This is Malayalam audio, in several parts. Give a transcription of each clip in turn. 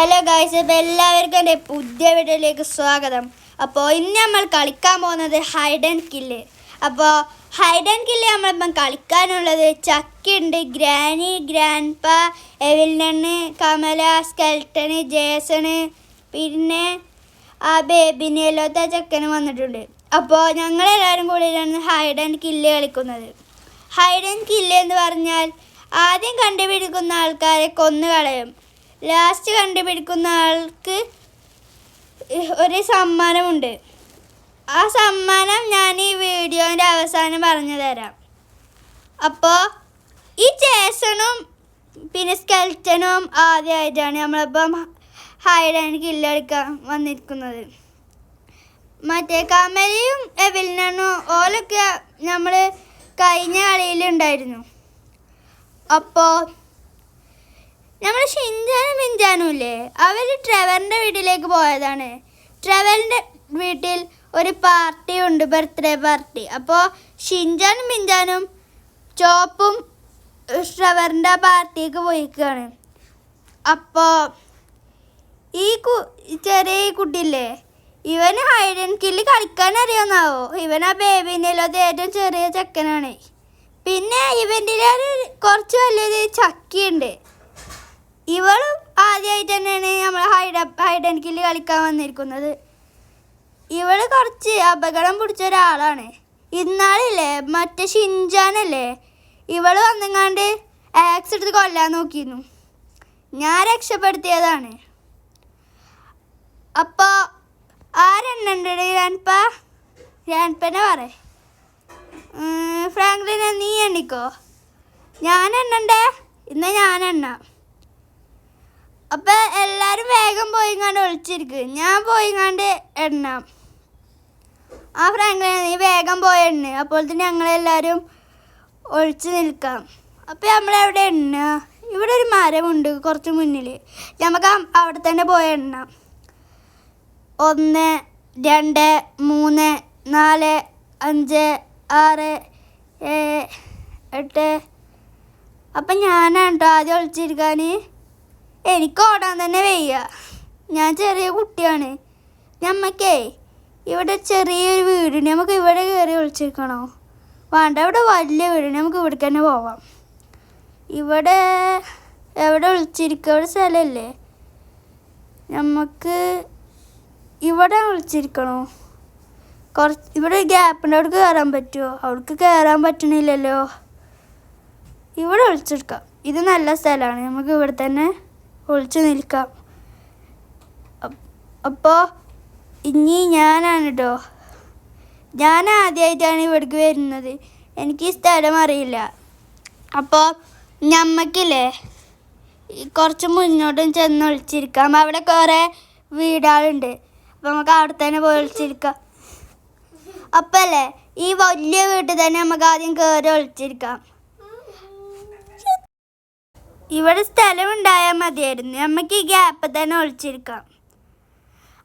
ഹലോ ഗായ്സ്, അപ്പോൾ എല്ലാവർക്കും എൻ്റെ പുതിയ വീഡിയോയിലേക്ക് സ്വാഗതം. അപ്പോൾ ഇന്ന് നമ്മൾ കളിക്കാൻ പോകുന്നത് ഹൈഡ് ആൻഡ് കില്ല്. അപ്പോൾ ഹൈഡ് ആൻഡ് കില്ല് നമ്മളിപ്പം കളിക്കാനുള്ളത് Chakkundu, granny, grandpa, എവിൽനണ്, Kamala, സ്കെൽട്ടന്, Jason, പിന്നെ ആ ബേബിന് എല്ലാത്ത ചെക്കനും വന്നിട്ടുണ്ട്. അപ്പോൾ ഞങ്ങളെല്ലാവരും കൂടിയാണ് ഹൈഡ് ആൻഡ് കില്ല് കളിക്കുന്നത്. ഹൈഡ് ആൻഡ് കില്ല് എന്ന് പറഞ്ഞാൽ ആദ്യം കണ്ടുപിടിക്കുന്ന ആൾക്കാരെ കൊന്നു കളയും. ലാസ്റ്റ് കണ്ടുപിടിക്കുന്ന ആൾക്ക് ഒരു സമ്മാനമുണ്ട്. ആ സമ്മാനം ഞാൻ ഈ വീഡിയോൻ്റെ അവസാനം പറഞ്ഞു തരാം. അപ്പോൾ ഈ ജേസണും പിന്നെ സ്കെൽറ്റനും ആദ്യമായിട്ടാണ് നമ്മളിപ്പം ഹൈഡ് ആൻഡ് കില്ല് കളിക്കാൻ വന്നിരിക്കുന്നത്. മറ്റേ കമലയും എവിൽനണും ഓലൊക്കെ നമ്മൾ കഴിഞ്ഞ കളിയിലുണ്ടായിരുന്നു. അപ്പോൾ നമ്മൾ ഷിൻചാനും മിൻചാനും ഇല്ലേ, അവർ ട്രെവറിൻ്റെ വീട്ടിലേക്ക് പോയതാണ്. ട്രെവറിൻ്റെ വീട്ടിൽ ഒരു പാർട്ടി ഉണ്ട്, ബർത്ത്ഡേ പാർട്ടി. അപ്പോൾ ഷിൻചാനും മിൻചാനും ചോപ്പും ട്രെവറിൻ്റെ പാർട്ടിക്ക് പോയിക്കാണ്. അപ്പോൾ ഈ ചെറിയ കുട്ടിയില്ലേ, ഇവന് ഹൈഡ് ആൻഡ് കില്ല് കളിക്കാൻ അറിയാമെന്നാവോ. ഇവൻ ആ ബേബിൻ്റെയിലത്തെ ഏറ്റവും ചെറിയ ചെക്കനാണ്. പിന്നെ ഇവൻ്റെ കുറച്ച് വലിയൊരു ചക്കിയുണ്ട്. ഇവളും ആദ്യമായിട്ട് തന്നെയാണ് നമ്മൾ ഹൈഡ് ആൻഡ് കില്ല് കളിക്കാൻ വന്നിരിക്കുന്നത്. ഇവള് കുറച്ച് അപകടം പിടിച്ച ഒരാളാണ്. ഇന്നാളില്ലേ മറ്റേ ഷിൻചാനല്ലേ, ഇവള് വന്നെങ്ങാണ്ട് ആക്സ് എടുത്ത് കൊല്ലാൻ നോക്കിയിരുന്നു. ഞാൻ രക്ഷപ്പെടുത്തിയതാണ്. അപ്പോൾ ആരെണ്ണുണ്ട് ഗ്രാൻഡ്പനെ പറ. ഫ്രാങ്ക്ലിനെ നീ എണ്ണിക്കോ. ഞാൻ എണ്ണണ്ടേ? ഇന്ന് ഞാൻ എണ്ണാം. അപ്പം എല്ലാവരും വേഗം പോയിങ്ങാണ്ട് ഒളിച്ചിരിക്കും. ഞാൻ പോയിങ്ങാണ്ട് എണ്ണാം. ആ ഫ്രാങ്ക്ലിനെ നീ വേഗം പോയി എണ്ണ. അപ്പോൾ തന്നെ ഞങ്ങളെല്ലാവരും ഒളിച്ച് നിൽക്കാം. അപ്പം നമ്മളെവിടെ എണ്ണുക? ഇവിടെ ഒരു മരമുണ്ട് കുറച്ച് മുന്നിൽ. നമുക്ക് അവിടെ തന്നെ പോയി എണ്ണാം. 1 2 3 4 5 6 7 8. അപ്പം ഞാനാണ് കേട്ടോ ആദ്യം ഒളിച്ചിരിക്കാൻ. എനിക്ക് ഓടാൻ തന്നെ വയ്യ. ഞാൻ ചെറിയ കുട്ടിയാണ്. നമ്മക്കേ ഇവിടെ ചെറിയൊരു വീടുണ്ട്. നമുക്ക് ഇവിടെ കയറി ഒളിച്ചിരിക്കണോ? വേണ്ട, ഇവിടെ വലിയ വീടുണ്ട്. നമുക്ക് ഇവിടെ തന്നെ പോവാം. ഇവിടെ എവിടെ ഒളിച്ചിരിക്കുക? ഇവിടെ സ്ഥലമല്ലേ? നമുക്ക് ഇവിടെ ഒളിച്ചിരിക്കണോ? ഇവിടെ ഗ്യാപ്പുണ്ട്. അവിടെ കയറാൻ പറ്റുമോ? അവിടേക്ക് കയറാൻ പറ്റണില്ലല്ലോ. ഇവിടെ ഒളിച്ചെടുക്കാം. ഇത് നല്ല സ്ഥലമാണ്. നമുക്ക് ഇവിടെ തന്നെ ഒളിച്ചു നിൽക്കാം. അപ്പോൾ ഇനി ഞാനാണ് കേട്ടോ. ഞാൻ ആദ്യമായിട്ടാണ് ഇവിടേക്ക് വരുന്നത്. എനിക്ക് ഈ സ്ഥലം അറിയില്ല. അപ്പോൾ ഞമ്മക്കില്ലേ കുറച്ച് മുന്നോട്ടും ചെന്ന് ഒളിച്ചിരിക്കാം. അവിടെ കുറേ വീടുകളുണ്ട്. അപ്പോൾ നമുക്ക് അവിടെ തന്നെ പോയി ഒളിച്ചിരിക്കാം. അപ്പം അല്ലേ ഈ വലിയ വീട്ടിൽ തന്നെ നമുക്ക് ആദ്യം കയറി ഒളിച്ചിരിക്കാം. ഇവിടെ സ്ഥലമുണ്ടായാൽ മതിയായിരുന്നു. നമുക്ക് ഈ ഗ്യാപ്പ് തന്നെ ഒളിച്ചിരിക്കാം.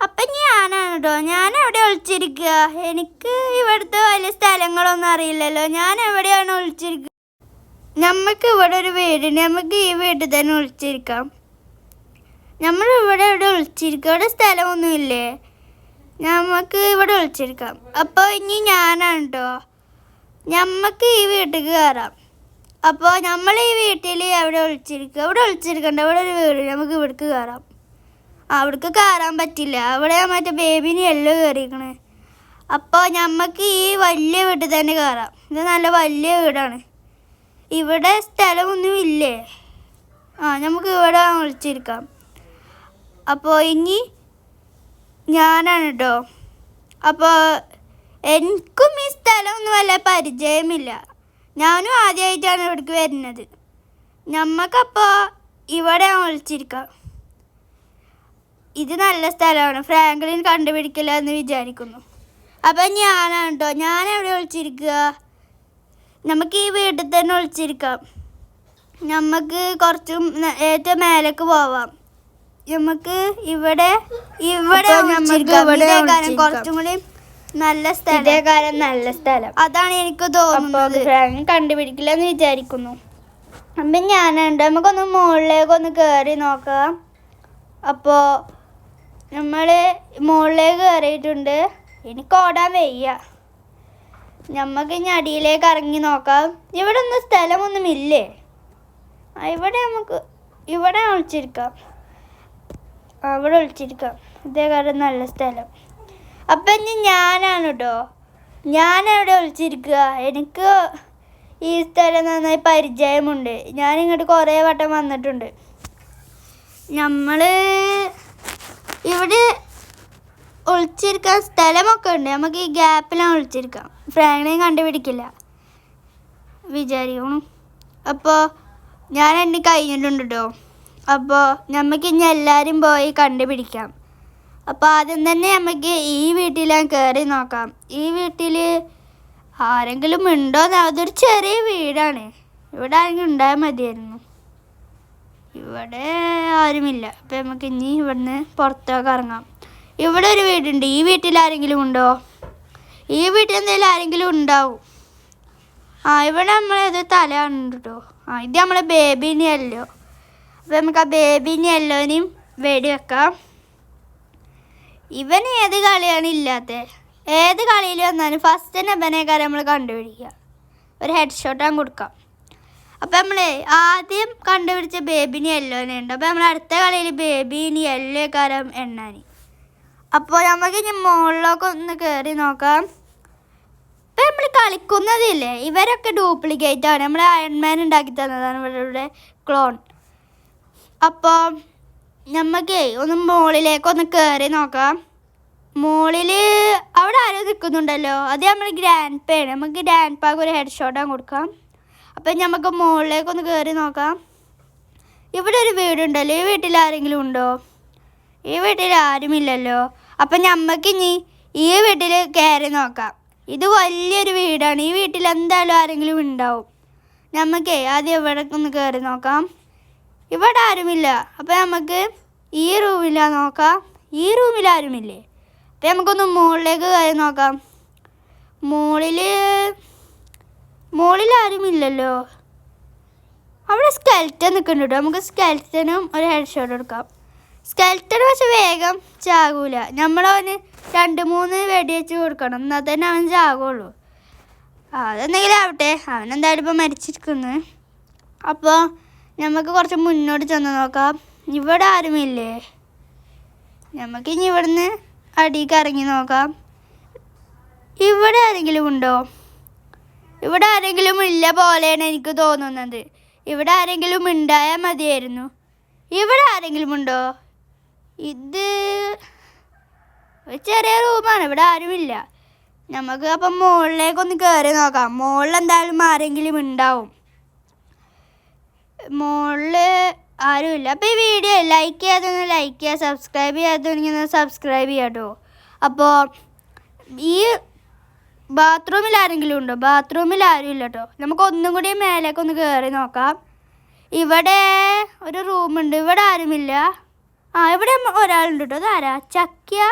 അപ്പം ഞാനാണ് കേട്ടോ. ഞാൻ എവിടെ ഒളിച്ചിരിക്കുക? എനിക്ക് ഇവിടുത്തെ വലിയ സ്ഥലങ്ങളൊന്നും അറിയില്ലല്ലോ. ഞാൻ എവിടെയാണ് ഒളിച്ചിരിക്കുക? നമുക്ക് ഇവിടെ ഒരു വീടുണ്ട്. നമുക്ക് ഈ വീട്ടിൽ തന്നെ ഒളിച്ചിരിക്കാം. നമ്മൾ ഇവിടെ എവിടെ ഒളിച്ചിരിക്കുക? ഇവിടെ സ്ഥലമൊന്നുമില്ലേ? നമുക്ക് ഇവിടെ ഒളിച്ചിരിക്കാം. അപ്പോൾ ഇനി ഞാനാണ് കേട്ടോ. നമുക്ക് ഈ വീട്ടിൽ കയറാം. അപ്പോൾ നമ്മൾ ഈ വീട്ടിൽ എവിടെ ഒളിച്ചിരിക്കുക? ഇവിടെ ഒളിച്ചിരിക്കണ്ട. ഇവിടെ ഒരു വീട്. നമുക്ക് ഇവിടേക്ക് കയറാം. അവിടേക്ക് കയറാൻ പറ്റില്ല. അവിടെ മറ്റേ ബേബിന് എല്ലാം കയറിയിരിക്കണേ. അപ്പോൾ നമുക്ക് ഈ വലിയ വീട്ടിൽ തന്നെ കയറാം. ഇത് നല്ല വലിയ വീടാണ്. ഇവിടെ സ്ഥലമൊന്നും ഇല്ലേ? നമുക്ക് ഇവിടെ ഒളിച്ചിരിക്കാം. അപ്പോൾ ഇനി ഞാനാണ് കേട്ടോ. അപ്പോൾ എനിക്കും ഈ സ്ഥലമൊന്നും വല്ല പരിചയമില്ല. ഞാനും ആദ്യമായിട്ടാണ് ഇവിടേക്ക് വരുന്നത്. നമുക്കപ്പോൾ ഇവിടെ ഒളിച്ചിരിക്കാം. ഇത് നല്ല സ്ഥലമാണ്. ഫ്രാങ്ക്ലിൻ കണ്ടുപിടിക്കില്ല എന്ന് വിചാരിക്കുന്നു. അപ്പം ഞാനാണ് കേട്ടോ. ഞാൻ എവിടെ ഒളിച്ചിരിക്കുക? നമുക്ക് ഈ വീട്ടിൽ തന്നെ ഒളിച്ചിരിക്കാം. നമുക്ക് കുറച്ചും ഏറ്റവും മേലേക്ക് പോവാം. നമുക്ക് ഇവിടെ കുറച്ചും കൂടി നല്ല സ്ഥലം. നല്ല സ്ഥലം അതാണ് എനിക്ക് തോന്നുന്നത്. കണ്ടുപിടിക്കില്ല എന്ന് വിചാരിക്കുന്നു. അപ്പം ഞാനുണ്ട്. നമുക്കൊന്ന് മുകളിലേക്കൊന്ന് കയറി നോക്കാം. അപ്പോൾ നമ്മൾ മുകളിലേക്ക് കയറിയിട്ടുണ്ട്. എനിക്ക് ഓടാൻ വയ്യ. നമുക്ക് ഇനി അടിയിലേക്ക് ഇറങ്ങി നോക്കാം. ഇവിടെ ഒന്നും സ്ഥലമൊന്നുമില്ലേ? ഇവിടെ ഒളിച്ചിരിക്കാം. അവിടെ ഒളിച്ചിരിക്കാം. ഇതേ കാര്യം നല്ല സ്ഥലം. അപ്പം ഇനി ഞാനാണ് കേട്ടോ. ഞാനവിടെ ഒളിച്ചിരിക്കുക. എനിക്ക് ഈ സ്ഥലം നന്നായി പരിചയമുണ്ട്. ഞാനിങ്ങോട്ട് കുറേ വട്ടം വന്നിട്ടുണ്ട്. നമ്മൾ ഇവിടെ ഒളിച്ചിരിക്കാൻ സ്ഥലമൊക്കെ ഉണ്ട്. നമുക്ക് ഈ ഗ്യാപ്പിലാണ് ഒളിച്ചിരിക്കാം. ഫ്രാങ്കിനെയും കണ്ടുപിടിക്കില്ല വിചാരിക്കണം. അപ്പോൾ ഞാൻ എന്നെ കഴിഞ്ഞിട്ടുണ്ട് കേട്ടോ. അപ്പോൾ നമുക്ക് ഇനി എല്ലാവരും പോയി കണ്ടുപിടിക്കാം. അപ്പോൾ ആദ്യം തന്നെ നമുക്ക് ഈ വീട്ടിലാണ് കയറി നോക്കാം. ഈ വീട്ടിൽ ആരെങ്കിലും ഉണ്ടോ? അതൊരു ചെറിയ വീടാണ്. ഇവിടെ ആരെങ്കിലും ഉണ്ടായാൽ മതിയായിരുന്നു. ഇവിടെ ആരുമില്ല. അപ്പം നമുക്ക് ഇനി ഇവിടുന്ന് പുറത്തേക്ക് ഇറങ്ങാം. ഇവിടെ ഒരു വീടുണ്ട്. ഈ വീട്ടിൽ ആരെങ്കിലും ഉണ്ടോ? ഈ വീട്ടിൽ എന്തെങ്കിലും ആരെങ്കിലും ഉണ്ടാവും. ഇവിടെ നമ്മളേത് തലയുണ്ട് കേട്ടോ. ഇത് നമ്മളെ ബേബിനി യെല്ലോ. അപ്പം നമുക്ക് ആ ബേബിനി യെല്ലോനെയും വെടി വെക്കാം. ഇവൻ ഏത് കളിയാണ് ഇല്ലാത്തത്? ഏത് കളിയിൽ വന്നാലും ഫസ്റ്റ് തന്നെ ഇവനേക്കാരം നമ്മൾ കണ്ടുപിടിക്കുക. ഒരു ഹെഡ് ഷോട്ടാൻ കൊടുക്കാം. അപ്പം നമ്മൾ ആദ്യം കണ്ടുപിടിച്ച ബേബിനി യെല്ലോനെ ഉണ്ട്. അപ്പം നമ്മൾ അടുത്ത കളിയിൽ ബേബിനി യെല്ലോ കാരം എണ്ണാനി. അപ്പോൾ നമുക്ക് ഇനി മുകളിലൊക്കെ ഒന്ന് കയറി നോക്കാം. ഇപ്പം നമ്മൾ കളിക്കുന്നതില്ലേ, ഇവരൊക്കെ ഡ്യൂപ്ലിക്കേറ്റ് ആണ്. നമ്മൾ അയൺമാൻ ഉണ്ടാക്കി തന്നതാണ് ഇവരുടെ ക്ലോൺ. അപ്പോൾ നമുക്ക് ഒന്ന് മുകളിലേക്കൊന്ന് കയറി നോക്കാം. മുകളിൽ അവിടെ ആരോ നിൽക്കുന്നുണ്ടല്ലോ. അത് നമ്മൾ ഗ്രാൻഡ് പേയാണ്. നമുക്ക് ഗ്രാൻഡ് പാക്ക് ഒരു ഹെഡ് ഷോട്ടാൻ കൊടുക്കാം. അപ്പം നമുക്ക് മുകളിലേക്കൊന്ന് കയറി നോക്കാം. ഇവിടെ ഒരു വീടുണ്ടല്ലോ. ഈ വീട്ടിൽ ആരെങ്കിലും ഉണ്ടോ? ഈ വീട്ടിൽ ആരുമില്ലല്ലോ. അപ്പം നമുക്ക് ഇനി ഈ വീട്ടിൽ കയറി നോക്കാം. ഇത് വലിയൊരു വീടാണ്. ഈ വീട്ടിൽ എന്തായാലും ആരെങ്കിലും ഉണ്ടാവും. നമുക്ക് ആദ്യം ഇവിടെ ഒന്ന് കയറി നോക്കാം. ഇവിടെ ആരുമില്ല. അപ്പം നമുക്ക് ഈ റൂമിലാണ് നോക്കാം. ഈ റൂമിൽ ആരുമില്ലേ? അപ്പം നമുക്കൊന്ന് മുകളിലേക്ക് കയറി നോക്കാം. മുകളിൽ ആരുമില്ലല്ലോ. അവിടെ സ്കെൽറ്റൻ നിൽക്കുന്നുണ്ട്. നമുക്ക് സ്കെൽറ്റനും ഒരു ഹെഡ് ഷോട്ട് എടുക്കാം. സ്കെൽറ്റൻ പക്ഷെ വേഗം ചാകൂല. നമ്മളവന് 2-3 വെടി വെച്ച് കൊടുക്കണം. എന്നാൽ തന്നെ അവൻ ചാകുള്ളൂ. അതെന്തെങ്കിലും ആവട്ടെ, അവനെന്തായാലും ഇപ്പോൾ മരിച്ചിരിക്കുന്നു. അപ്പോൾ നമുക്ക് കുറച്ച് മുന്നോട്ട് ചെന്ന് നോക്കാം. ഇവിടെ ആരുമില്ലേ? നമുക്കിനി ഇവിടുന്ന് അടിയിലേക്ക് ഇറങ്ങി നോക്കാം. ഇവിടെ ആരെങ്കിലും ഉണ്ടോ? ഇവിടെ ആരെങ്കിലും ഇല്ല പോലെയാണ് എനിക്ക് തോന്നുന്നത്. ഇവിടെ ആരെങ്കിലും ഉണ്ടായാൽ മതിയായിരുന്നു. ഇവിടെ ആരെങ്കിലും ഉണ്ടോ? ഇത് ഒരു ചെറിയ റൂമാണ്. ഇവിടെ ആരുമില്ല. നമുക്ക് അപ്പം മുകളിലേക്കൊന്ന് കയറി നോക്കാം. മുകളിൽ എന്തായാലും ആരെങ്കിലും ഉണ്ടാവും. മുകളിൽ ആരുമില്ല. അപ്പോൾ ഈ വീഡിയോ ലൈക്ക് ചെയ്യാതൊന്ന് ലൈക്ക് ചെയ്യുക, സബ്സ്ക്രൈബ് ചെയ്യാത്തുണ്ടെങ്കിൽ സബ്സ്ക്രൈബ് ചെയ്യാം കേട്ടോ. അപ്പോൾ ഈ ബാത്റൂമിൽ ആരെങ്കിലും ഉണ്ടോ? ബാത്റൂമിൽ ആരുമില്ല കേട്ടോ. നമുക്ക് ഒന്നും കൂടി മേലേക്കൊന്ന് കയറി നോക്കാം. ഇവിടെ ഒരു റൂമുണ്ട്. ഇവിടെ ആരുമില്ല. ഇവിടെ ഒരാളുണ്ട് കേട്ടോ. അതാരാ? ചക്കിയ?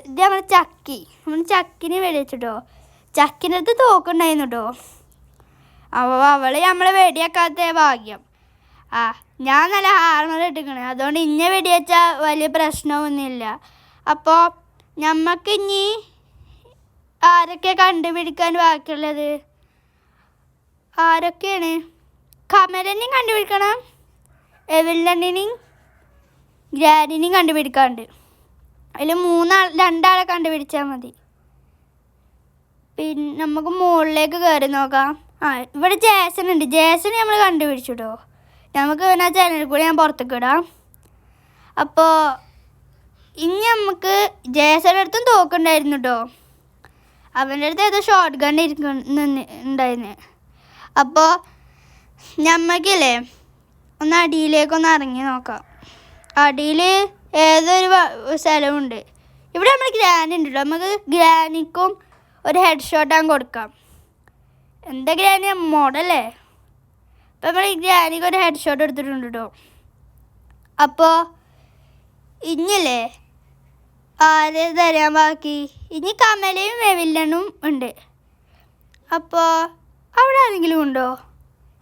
ഇത് നമ്മുടെ ചക്കി. നമ്മൾ ചക്കിനെ വെടിവെച്ചിട്ടോ. ചക്കിൻ്റെ അടുത്ത് തോക്കുണ്ടായിരുന്നു കേട്ടോ. അവള് നമ്മളെ വെടിയാക്കാത്ത ഭാഗ്യം. ഞാൻ നല്ല ഹാർമർ ഇട്ടിക്കണേ. അതുകൊണ്ട് ഇന്നെ വെടിവെച്ചാൽ വലിയ പ്രശ്നമൊന്നുമില്ല. അപ്പോൾ നമുക്കിനി ആരൊക്കെ കണ്ടുപിടിക്കാൻ ബാക്കിയുള്ളത്? ആരൊക്കെയാണ്? കമലനെയും കണ്ടുപിടിക്കണം. എവില്ലനെയും ഗ്രാനിനെയും കണ്ടുപിടിക്കാണ്ട്. അതിൽ 2 ആളെ കണ്ടുപിടിച്ചാൽ മതി. പിന്നെ നമുക്ക് മുകളിലേക്ക് കയറി നോക്കാം. ഇവിടെ ജേസൺ ഉണ്ട്. ജേസൺ നമ്മൾ കണ്ടുപിടിച്ചു കേട്ടോ. നമുക്ക് പിന്നെ ആ ചാനലിൽ കൂടി ഞാൻ പുറത്തേക്ക് ഇടാം. അപ്പോൾ ഇനി നമുക്ക് ജേസൻ്റെ അടുത്തും തോക്കുണ്ടായിരുന്നു കേട്ടോ. അവൻ്റെ അടുത്ത് ഏതോ ഷോർട്ട് ഗൺ ഉണ്ടായിരുന്നു. അപ്പോൾ നമുക്കില്ലേ ഒന്ന് അടിയിലേക്കൊന്ന് ഇറങ്ങി നോക്കാം. അടിയിൽ ഏതൊരു സ്ഥലമുണ്ട്. ഇവിടെ നമ്മൾ ഗ്രാനി ഉണ്ട് കേട്ടോ. നമുക്ക് ഗ്രാനിക്കും ഒരു ഹെഡ് ഷോട്ടാൻ കൊടുക്കാം. എന്താ ഗ്രാനി മോഡല്ലേ? അപ്പം നമ്മൾ ഈ ഗ്രാനിക്ക് ഒരു ഹെഡ് ഷോട്ട് എടുത്തിട്ടുണ്ട് കേട്ടോ. അപ്പോൾ ഇനിയല്ലേ ആരെ തരാൻ ബാക്കി? ഇനി കമലയും വില്ലനും ഉണ്ട്. അപ്പോൾ അവിടെ ആരെങ്കിലും ഉണ്ടോ?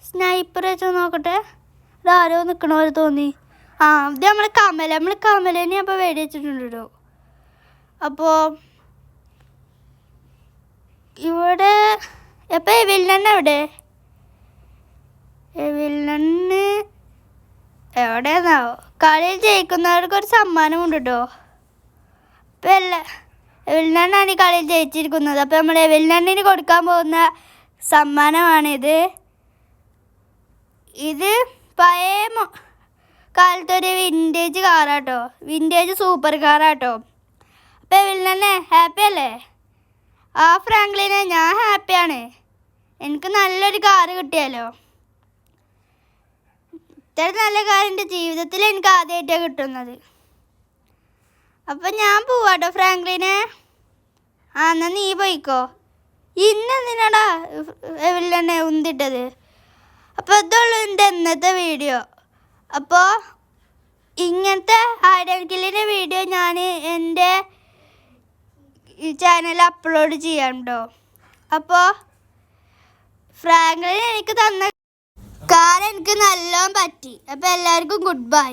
സ്നൈപ്പർ വെച്ച് നോക്കട്ടെ. അതാരോ നിൽക്കണ പോലെ തോന്നി. ആ ഇത് നമ്മൾ കമലേനെ അപ്പോൾ വെടിവെച്ചിട്ടുണ്ടോ. അപ്പോൾ ഇവിടെ എപ്പോൾ എവിലെണ്ണ എവിടെയാന്നാവോ. കളിയിൽ ജയിക്കുന്നവർക്ക് ഒരു സമ്മാനമുണ്ട് കേട്ടോ. അപ്പോൾ എവിലെണ്ണാണ് ഈ കളിയിൽ ജയിച്ചിരിക്കുന്നത്. അപ്പോൾ നമ്മൾ എവിലെണ്ണിന് കൊടുക്കാൻ പോകുന്ന സമ്മാനമാണിത്. ഇത് പഴയ കാലത്തൊരു വിൻറ്റേജ് കാറാട്ടോ, വിൻറ്റേജ് സൂപ്പർ കാറാട്ടോ. അപ്പോൾ എവിലെണ്ണ ഹാപ്പി അല്ലേ? ആ ഫ്രാങ്ക്ലിനെ ഞാൻ ഹാപ്പിയാണ്. എനിക്ക് നല്ലൊരു കാറ് കിട്ടിയാലോ. ഇത്ര നല്ല കാർ എൻ്റെ ജീവിതത്തിൽ എനിക്ക് ആദ്യമായിട്ടാണ് കിട്ടുന്നത്. അപ്പം ഞാൻ പോവാട്ടോ ഫ്രാങ്ക്ലിനെ. എന്നാൽ നീ പോയിക്കോ. ഇന്നെന്തിനാടാ എവിടെന്നെ ഉന്തിട്ടത്. അപ്പോൾ ഇതുള്ളൂ എൻ്റെ ഇന്നത്തെ വീഡിയോ. അപ്പോൾ ഇങ്ങനത്തെ ആയിരക്കലിൻ്റെ വീഡിയോ ഞാൻ എൻ്റെ ഈ ചാനൽ അപ്ലോഡ് ചെയ്യാം കേട്ടോ. അപ്പോൾ ഫ്രാങ്ക്ലിൻ എനിക്ക് തന്ന കാർ എനിക്ക് നല്ലോണം പറ്റി. അപ്പോൾ എല്ലാവർക്കും ഗുഡ് ബൈ.